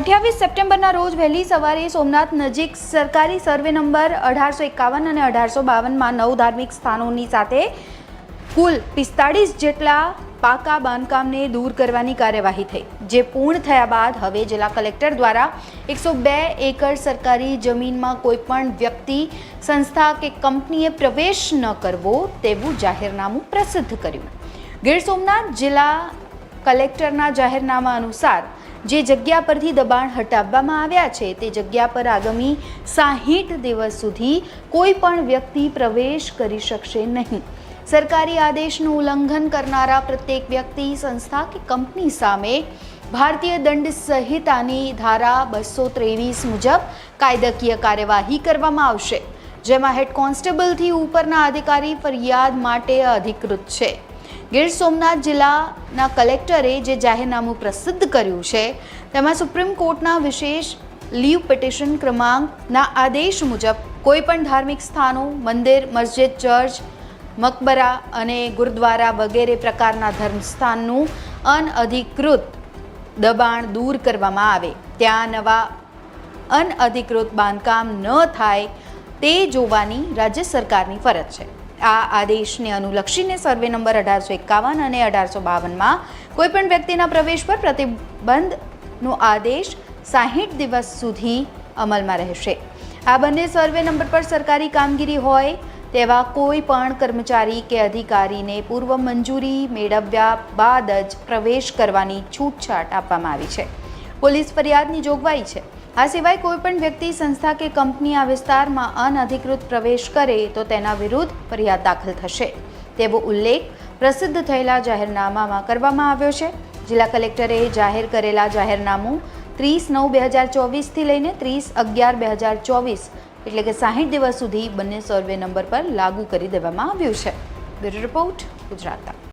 28 સપ્ટેમ્બરના રોજ વહેલી સવારે સોમનાથ નજીક સરકારી સર્વે નંબર 1851 અને 1852માં 9 ધાર્મિક સ્થાનોની સાથે કુલ 45 જેટલા પાકા બાંધકામને દૂર કરવાની કાર્યવાહી થઈ, જે પૂર્ણ થયા બાદ હવે જિલ્લા કલેક્ટર દ્વારા 102 એકર સરકારી જમીનમાં કોઈપણ વ્યક્તિ, સંસ્થા કે કંપનીએ પ્રવેશ ન કરવો તેવું જાહેરનામું પ્રસિદ્ધ કર્યું. ગીર સોમનાથ જિલ્લા કલેક્ટરના જાહેરનામા અનુસાર જે જગ્યા પરથી દબાણ હટાવવામાં આવ્યા છે તે જગ્યા પર આગામી 60 દિવસ સુધી કોઈ પણ વ્યક્તિ પ્રવેશ કરી શકશે નહીં. સરકારી આદેશનું ઉલ્લંઘન કરનારા પ્રત્યેક વ્યક્તિ, સંસ્થા કે કંપની સામે ભારતીય દંડ સંહિતાની ધારા 223 મુજબ કાયદાકીય કાર્યવાહી કરવામાં આવશે, જેમાં હેડ કોન્સ્ટેબલથી ઉપરના અધિકારી ફરિયાદ માટે અધિકૃત છે. ગીર સોમનાથ જિલ્લાના કલેક્ટરે જે જાહેરનામું પ્રસિદ્ધ કર્યું છે તેમાં સુપ્રીમ કોર્ટના વિશેષ લીવ પિટિશન ક્રમાંકના આદેશ મુજબ કોઈપણ ધાર્મિક સ્થાનો, મંદિર, મસ્જિદ, ચર્ચ, મકબરા અને ગુરુદ્વારા વગેરે પ્રકારના ધર્મસ્થાનનું અનઅધિકૃત દબાણ દૂર કરવામાં આવે, ત્યાં નવા અનઅધિકૃત બાંધકામ ન થાય તે જોવાની રાજ્ય સરકારની ફરજ છે. આ આદેશને અનુલક્ષીને સર્વે નંબર 1851 અને 1852માં કોઈપણ વ્યક્તિના પ્રવેશ પર પ્રતિબંધનો આદેશ 60 દિવસ સુધી અમલમાં રહેશે. આ બંને સર્વે નંબર પર સરકારી કામગીરી હોય તેવા કોઈ પણ કર્મચારી કે અધિકારીને પૂર્વ મંજૂરી મેળવ્યા બાદ જ પ્રવેશ કરવાની છૂટછાટ આપવામાં આવી છે. પોલીસ ફરિયાદની જોગવાઈ છે. આ સિવાય કોઈપણ વ્યક્તિ, સંસ્થા કે કંપની આ વિસ્તારમાં અનઅધિકૃત પ્રવેશ કરે તો તેના વિરુદ્ધ ફરિયાદ દાખલ થશે તેવો ઉલ્લેખ પ્રસિદ્ધ થયેલા જાહેરનામામાં કરવામાં આવ્યો છે. જિલ્લા કલેક્ટરે જાહેર કરેલા જાહેરનામું 30/9/2024થી લઈને 30/11/2024 એટલે કે 60 દિવસ સુધી બંને સર્વે નંબર પર લાગુ કરી દેવામાં આવ્યું છે. Bureau report, Gujarat.